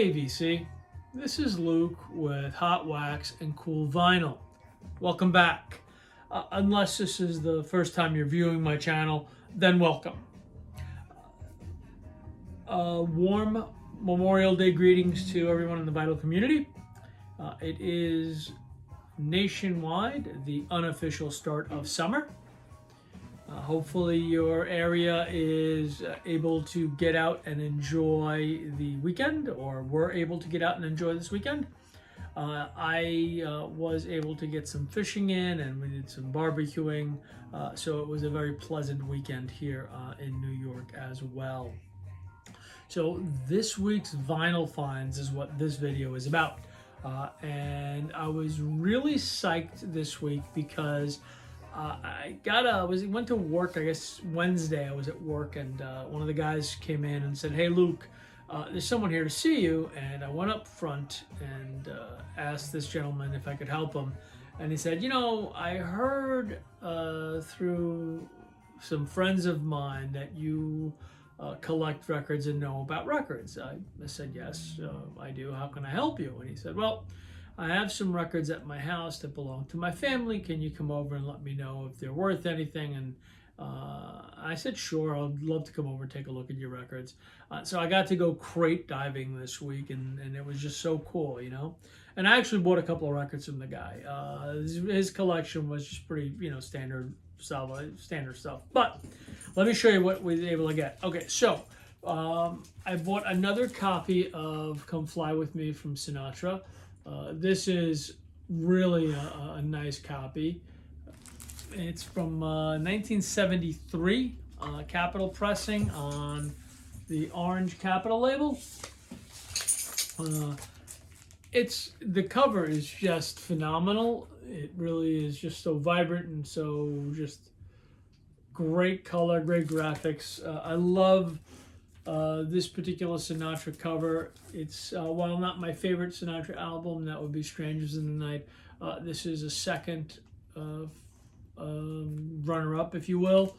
Hey VC, this is Luke with Hot Wax and Cool Vinyl. Welcome back. Unless this is the first time you're viewing my channel, then welcome. Warm Memorial Day greetings to everyone in the vinyl community. It is nationwide the unofficial start of summer. Hopefully your area is able to get out and enjoy the weekend, or were able to get out and enjoy this weekend. I was able to get some fishing in, and we did some barbecuing, so it was a very pleasant weekend here in New York as well. So this week's vinyl finds is what this video is about, and I was really psyched this week because I went to work, I guess Wednesday I was at work, and one of the guys came in and said, "Hey Luke, there's someone here to see you." And I went up front and asked this gentleman if I could help him. And he said, I heard through some friends of mine that you collect records and know about records. I said, yes, I do. How can I help you? And he said, well, I have some records at my house that belong to my family. Can you come over and let me know if they're worth anything? And I said, sure, I'd love to come over and take a look at your records. So I got to go crate diving this week, and it was just so cool, And I actually bought a couple of records from the guy. His collection was just pretty, standard stuff. But let me show you what we were able to get. Okay, so I bought another copy of Come Fly With Me from Sinatra. This is really a nice copy. It's from 1973, Capitol pressing on the orange Capitol label. The cover is just phenomenal. It really is just so vibrant and so just great color, great graphics. I love this particular Sinatra cover. It's while not my favorite Sinatra album, that would be Strangers in the Night. This is a second runner-up, if you will,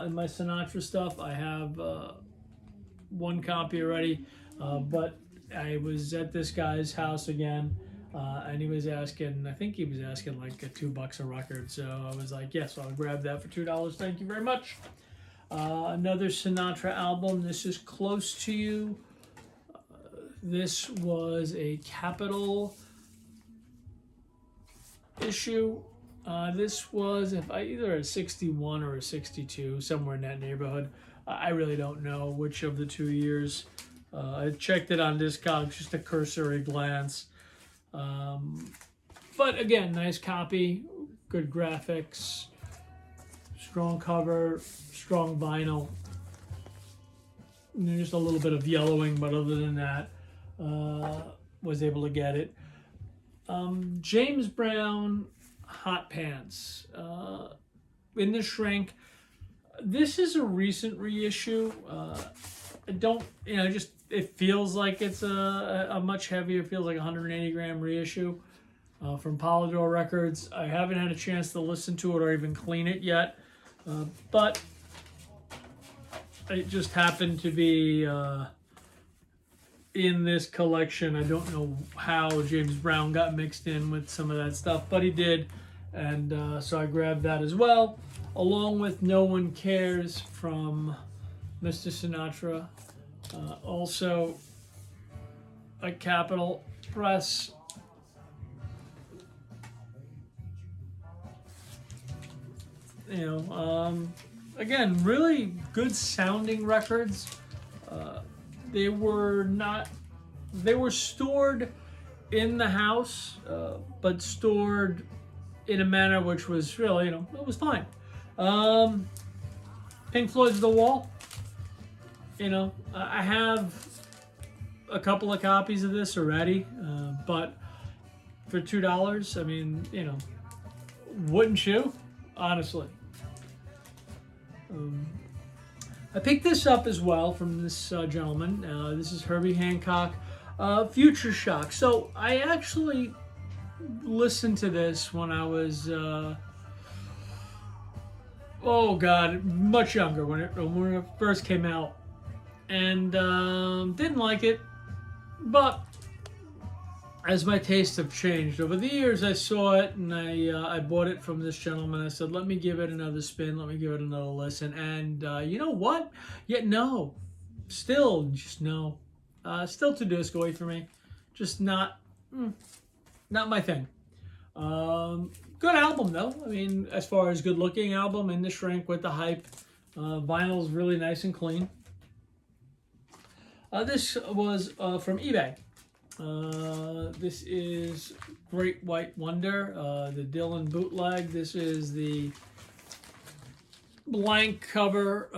in my Sinatra stuff. I have one copy already, but I was at this guy's house again, and he was asking, I think he was asking like $2 a record. So I was like, yes, I'll grab that for $2. Thank you very much. Another Sinatra album. This is Close to You. This was a Capitol issue. This was either a 61 or a 62, somewhere in that neighborhood. I really don't know which of the 2 years. I checked it on Discogs, just a cursory glance. But again, nice copy, good graphics, strong cover, strong vinyl. And just a little bit of yellowing, but other than that, was able to get it. James Brown Hot Pants in the shrink. This is a recent reissue. It feels like it's a much heavier, feels like a 180 gram reissue from Polydor Records. I haven't had a chance to listen to it or even clean it yet, but it just happened to be in this collection. I don't know how James Brown got mixed in with some of that stuff, but he did, and so I grabbed that as well, along with No One Cares from Mr. Sinatra. Also a Capitol press. Again, really good sounding records. They were stored in the house, but stored in a manner which was really, it was fine. Pink Floyd's The Wall. I have a couple of copies of this already, but for $2, I mean, wouldn't you? Honestly. I picked this up as well from this gentleman. This is Herbie Hancock, Future Shock. So I actually listened to this when I was, much younger, when it first came out. And didn't like it. But as my tastes have changed over the years, I saw it and I bought it from this gentleman. I said, let me give it another spin, let me give it another listen. And you know what? Yet no, still just no, still too disco for me. Just not my thing. Good album though. I mean, as far as good looking album in the shrink with the hype, vinyl's really nice and clean. This was from eBay. This is Great White Wonder, the Dylan bootleg. This is the blank cover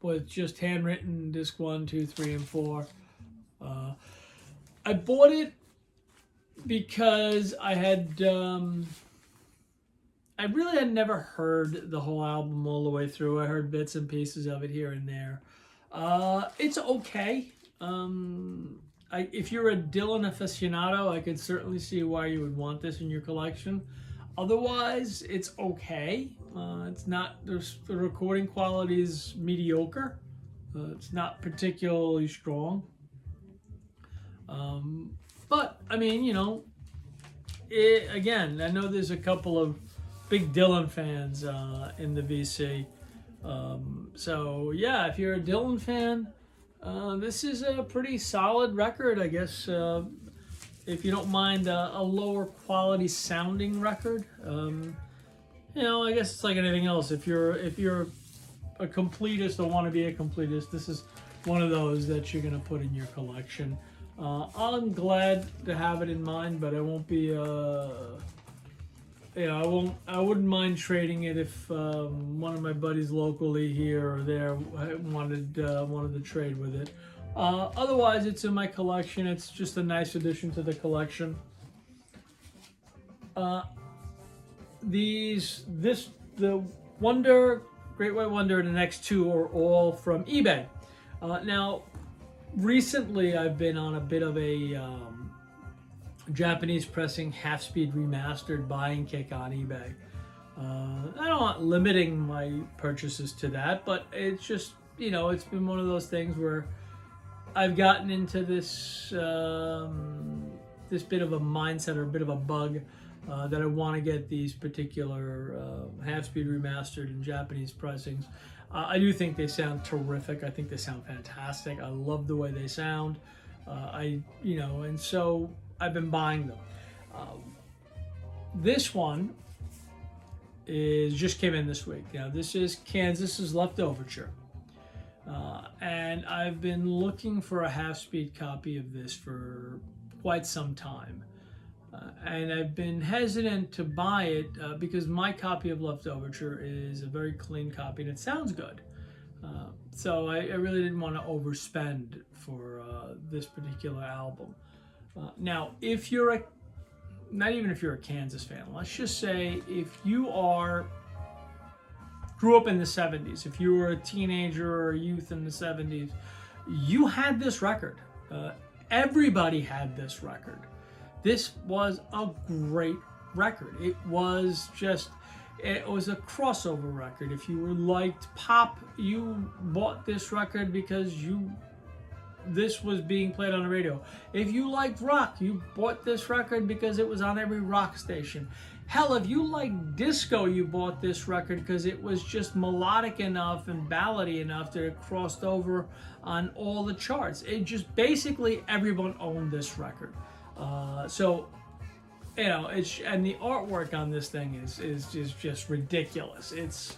with just handwritten disc 1, 2, 3, and 4. I bought it because I really had never heard the whole album all the way through. I heard bits and pieces of it here and there. It's okay. If you're a Dylan aficionado, I could certainly see why you would want this in your collection. Otherwise, it's okay. It's not, the recording quality is mediocre. It's not particularly strong. But, I mean, you know, again, I know there's a couple of big Dylan fans in the VC. So, yeah, if you're a Dylan fan, this is a pretty solid record, I guess. If you don't mind a lower quality sounding record, you know, I guess it's like anything else. If you're a completist or want to be a completist, this is one of those that you're gonna put in your collection. I'm glad to have it in mind, but I won't be. I wouldn't mind trading it if one of my buddies locally here or there wanted to trade with it. Otherwise, it's in my collection. It's just a nice addition to the collection. The Wonder, Great White Wonder, and the next two are all from eBay. Now, recently I've been on a bit of a Japanese pressing half-speed remastered buying kick on eBay. I don't want limiting my purchases to that, but it's just, you know, it's been one of those things where I've gotten into this this bit of a mindset or a bit of a bug that I want to get these particular half-speed remastered and Japanese pressings. I do think they sound terrific. I think they sound fantastic. I love the way they sound. And so I've been buying them. This one just came in this week. Now this is Kansas's Leftoverture. And I've been looking for a half-speed copy of this for quite some time. And I've been hesitant to buy it because my copy of Leftoverture is a very clean copy and it sounds good. So I really didn't want to overspend for this particular album. Now, if you're not even if you're a Kansas fan, let's just say if you grew up in the 70s, if you were a teenager or a youth in the 70s, you had this record. Everybody had this record. This was a great record. It was a crossover record. If you liked pop, you bought this record because this was being played on the radio. If you liked rock, you bought this record because it was on every rock station. Hell, if you liked disco, you bought this record because it was just melodic enough and ballady enough that it crossed over on all the charts. It just basically everyone owned this record. So, you know, and the artwork on this thing is just ridiculous. It's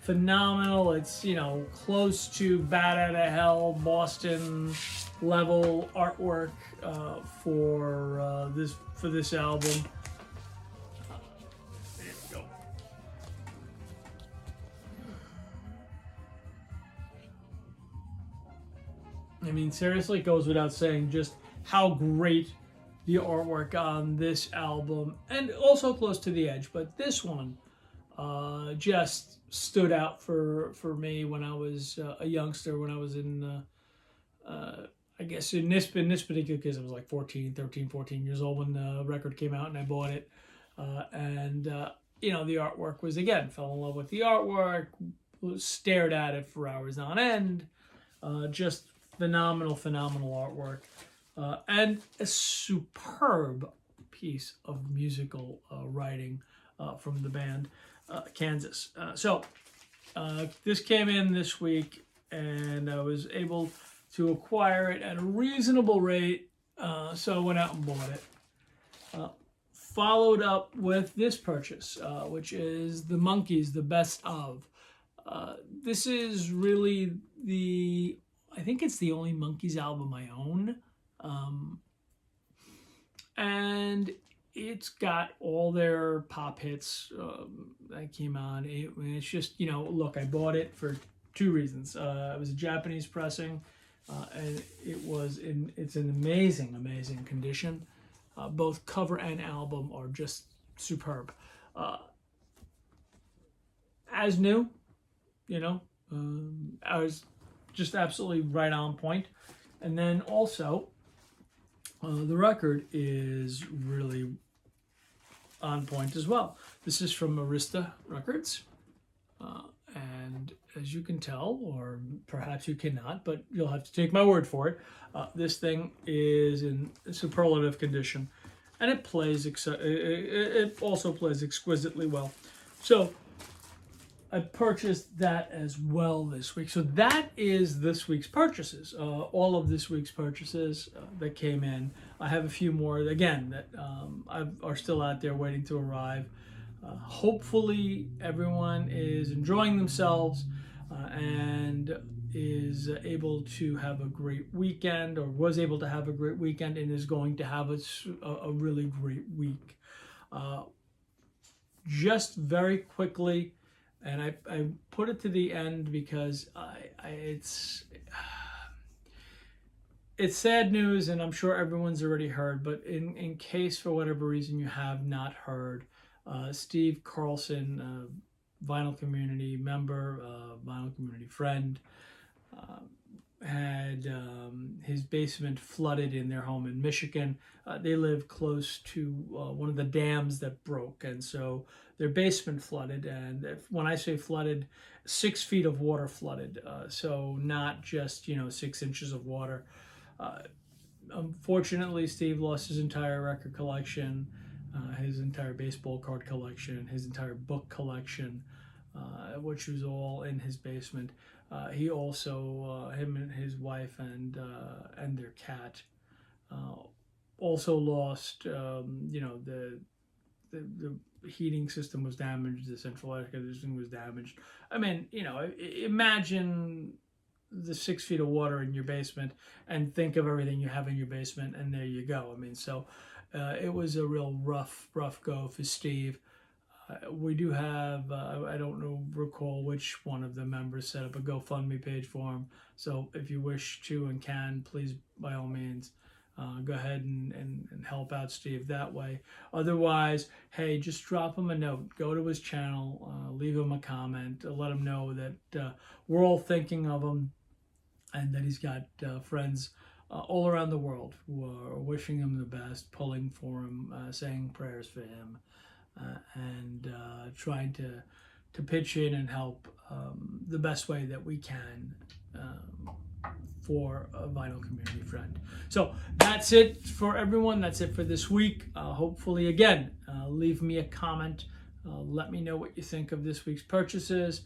phenomenal. It's, you know, close to Bat Out of Hell, Boston level artwork for this album. There we go. I mean, seriously, it goes without saying just how great the artwork on this album, and also Close to the Edge, but this one just stood out for me when I was a youngster, when I was in, I guess in this particular case, I was like 14 years old when the record came out and I bought it. You know, the artwork was, again, fell in love with the artwork, stared at it for hours on end, just phenomenal artwork, and a superb piece of musical writing from the band Kansas. So this came in this week, and I was able to acquire it at a reasonable rate, so I went out and bought it. Followed up with this purchase, which is the Monkees, the best of. This is really I think it's the only Monkees album I own. And it's got all their pop hits that came on. It's just, look, I bought it for two reasons. It was a Japanese pressing, and it's an amazing condition. Both cover and album are just superb. As new, I was just absolutely right on point. And then also, the record is really on point as well. This is from Arista Records. And as you can tell, or perhaps you cannot, but you'll have to take my word for it, this thing is in superlative condition. And it also plays exquisitely well. So I purchased that as well this week. So that is this week's purchases. All of this week's purchases that came in. I have a few more, again, that are still out there waiting to arrive. Hopefully everyone is enjoying themselves and is able to have a great weekend, or was able to have a great weekend, and is going to have a really great week. Just very quickly, and I put it to the end because it's sad news, and I'm sure everyone's already heard, but in case for whatever reason you have not heard, Steve Carlson, vinyl community member, vinyl community friend, had his basement flooded in their home in Michigan. They live close to one of the dams that broke, and so their basement flooded. And when I say flooded, 6 feet of water flooded. So not just 6 inches of water. Unfortunately, Steve lost his entire record collection, his entire baseball card collection, his entire book collection, which was all in his basement. He also, him and his wife and their cat, also lost. The heating system was damaged. The central air conditioning was damaged. I mean, imagine the 6 feet of water in your basement, and think of everything you have in your basement, and there you go. I mean, so it was a real rough go for Steve. We do have, I don't recall which one of the members set up a GoFundMe page for him. So if you wish to and can, please, by all means, go ahead and help out Steve that way. Otherwise, hey, just drop him a note. Go to his channel, leave him a comment, let him know that we're all thinking of him, and that he's got friends all around the world who are wishing him the best, pulling for him, saying prayers for him, and trying to pitch in and help the best way that we can for a vinyl community friend. So that's it for everyone. That's it for this week. Hopefully, again, leave me a comment. Let me know what you think of this week's purchases.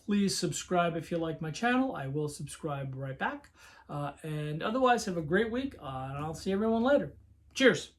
Please subscribe if you like my channel. I will subscribe right back. And otherwise, have a great week, and I'll see everyone later. Cheers.